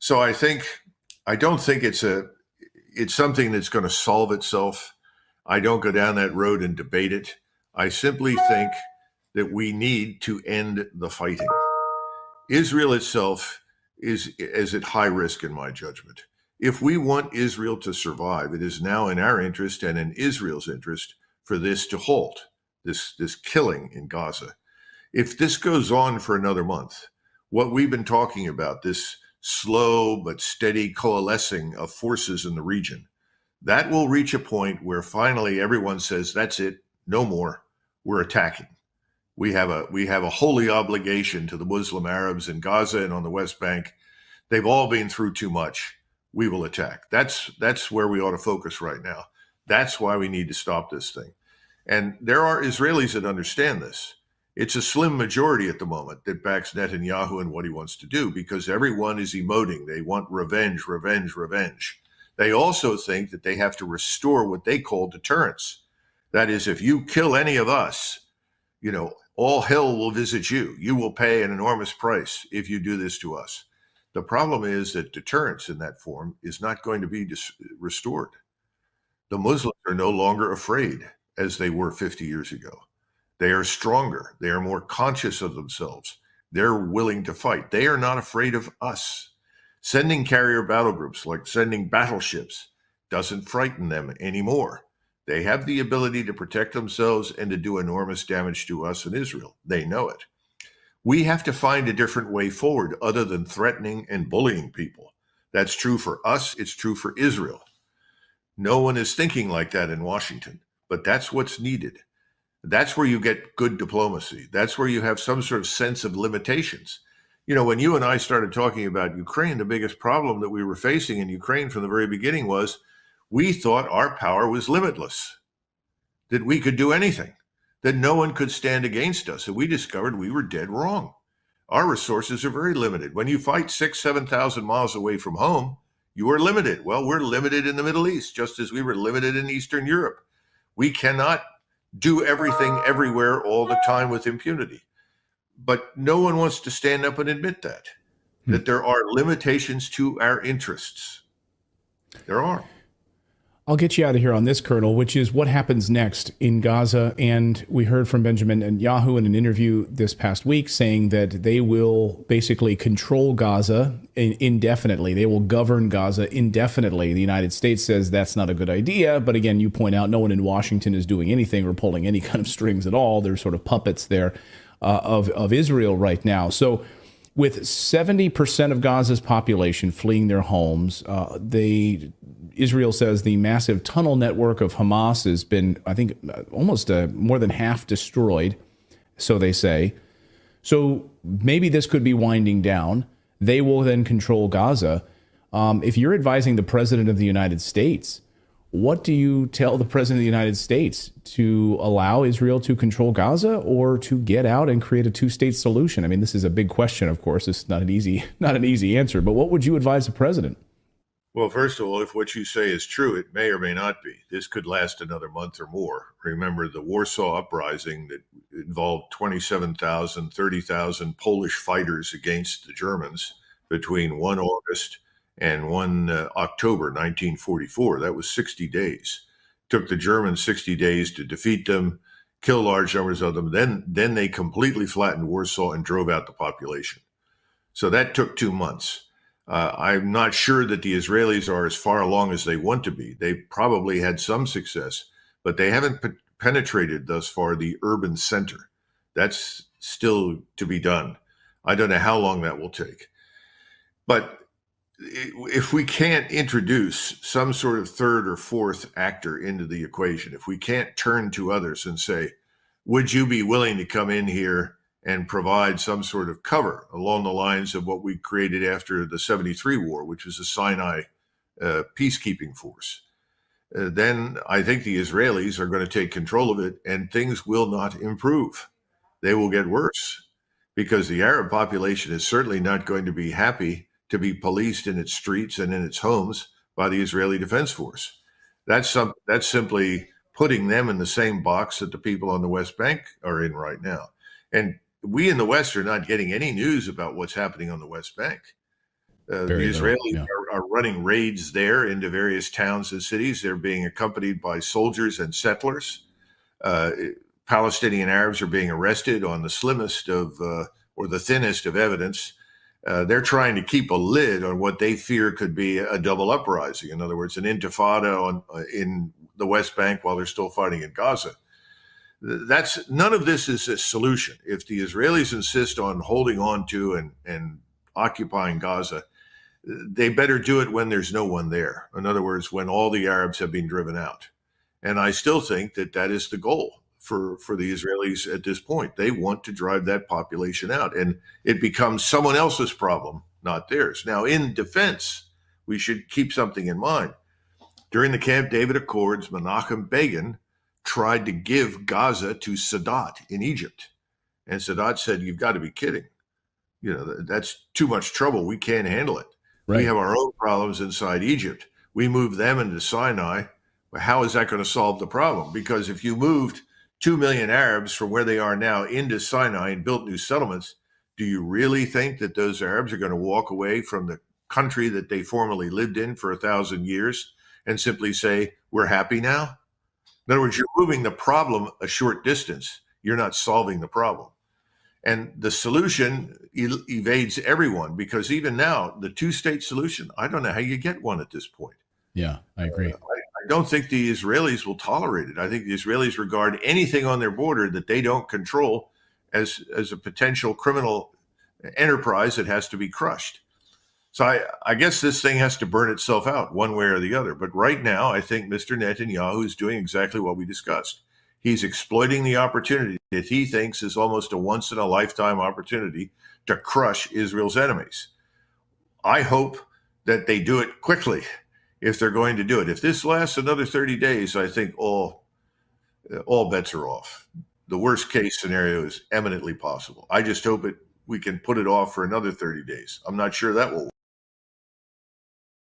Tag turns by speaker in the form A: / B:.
A: So I don't think it's something that's going to solve itself. I don't go down that road and debate it. I simply think that we need to end the fighting. Israel itself is at high risk in my judgment. If we want Israel to survive, it is now in our interest and in Israel's interest for this to halt, this killing in Gaza. If this goes on for another month, what we've been talking about, this slow but steady coalescing of forces in the region, that will reach a point where finally everyone says, that's it, no more, we're attacking. We have a holy obligation to the Muslim Arabs in Gaza and on the West Bank. They've all been through too much. We will attack. That's where we ought to focus right now. That's why we need to stop this thing. And there are Israelis that understand this. It's a slim majority at the moment that backs Netanyahu and what he wants to do, because everyone is emoting. They want revenge, revenge, revenge. They also think that they have to restore what they call deterrence. That is, if you kill any of us, all hell will visit you. You will pay an enormous price if you do this to us. The problem is that deterrence in that form is not going to be restored. The Muslims are no longer afraid as they were 50 years ago. They are stronger. They are more conscious of themselves. They're willing to fight. They are not afraid of us. Sending carrier battle groups, like sending battleships, doesn't frighten them anymore. They have the ability to protect themselves and to do enormous damage to us in Israel. They know it. We have to find a different way forward other than threatening and bullying people. That's true for us. It's true for Israel. No one is thinking like that in Washington, but that's what's needed. That's where you get good diplomacy. That's where you have some sort of sense of limitations. When you and I started talking about Ukraine, the biggest problem that we were facing in Ukraine from the very beginning was we thought our power was limitless, that we could do anything, that no one could stand against us. And we discovered we were dead wrong. Our resources are very limited. When you fight 6,000, 7,000 miles away from home, you are limited. Well, we're limited in the Middle East, just as we were limited in Eastern Europe. We cannot do everything everywhere all the time with impunity. But no one wants to stand up and admit that there are limitations to our interests. There are.
B: I'll get you out of here on this, Colonel, which is what happens next in Gaza. And we heard from Benjamin Netanyahu in an interview this past week saying that they will basically control Gaza indefinitely. They will govern Gaza indefinitely. The United States says that's not a good idea. But again, you point out no one in Washington is doing anything or pulling any kind of strings at all. They're sort of puppets there of Israel right now. So with 70% of Gaza's population fleeing their homes, Israel says the massive tunnel network of Hamas has been, I think, almost more than half destroyed, so they say. So maybe this could be winding down. They will then control Gaza. If you're advising the President of the United States, what do you tell the President of the United States? To allow Israel to control Gaza or to get out and create a two-state solution? I mean, this is a big question, of course. It's not an easy answer. But what would you advise the President?
A: Well, first of all, if what you say is true, it may or may not be. This could last another month or more. Remember the Warsaw Uprising that involved 27,000, 30,000 Polish fighters against the Germans between 1 August and 1 October 1944. That was 60 days. Took the Germans 60 days to defeat them, kill large numbers of them. Then they completely flattened Warsaw and drove out the population. So that took 2 months. I'm not sure that the Israelis are as far along as they want to be. They probably had some success, but they haven't penetrated thus far the urban center. That's still to be done. I don't know how long that will take. But if we can't introduce some sort of third or fourth actor into the equation, if we can't turn to others and say, would you be willing to come in here and provide some sort of cover along the lines of what we created after the 73 war, which was a Sinai peacekeeping force, then I think the Israelis are going to take control of it and things will not improve. They will get worse because the Arab population is certainly not going to be happy to be policed in its streets and in its homes by the Israeli Defense Force. That's simply putting them in the same box that the people on the West Bank are in right now. And we in the West are not getting any news about what's happening on the West Bank. The
B: Very little,
A: Israelis
B: yeah.
A: are running raids there into various towns and cities. They're being accompanied by soldiers and settlers. Palestinian Arabs are being arrested on the slimmest of or the thinnest of evidence. They're trying to keep a lid on what they fear could be a double uprising. In other words, an intifada in the West Bank while they're still fighting in Gaza. None of this is a solution. If the Israelis insist on holding on to and occupying Gaza, they better do it when there's no one there. In other words, when all the Arabs have been driven out. And I still think that is the goal for the Israelis at this point. They want to drive that population out, and it becomes someone else's problem, not theirs. Now, in defense, we should keep something in mind. During the Camp David Accords, Menachem Begin tried to give Gaza to Sadat in Egypt. And Sadat said, "You've got to be kidding. That's too much trouble. We can't handle it.
B: Right.
A: We have our own problems inside Egypt. We move them into Sinai. How is that going to solve the problem? Because if you moved 2 million Arabs from where they are now into Sinai and built new settlements, do you really think that those Arabs are going to walk away from the country that they formerly lived in for 1,000 years and simply say, we're happy now? In other words, you're moving the problem a short distance. You're not solving the problem. And the solution evades everyone, because even now, the two-state solution, I don't know how you get one at this point.
B: Yeah, I agree.
A: I don't think the Israelis will tolerate it. I think the Israelis regard anything on their border that they don't control as a potential criminal enterprise that has to be crushed. So I guess this thing has to burn itself out one way or the other. But right now, I think Mr. Netanyahu is doing exactly what we discussed. He's exploiting the opportunity that he thinks is almost a once-in-a-lifetime opportunity to crush Israel's enemies. I hope that they do it quickly if they're going to do it. If this lasts another 30 days, I think all bets are off. The worst case scenario is eminently possible. I just hope we can put it off for another 30 days. I'm not sure that will work.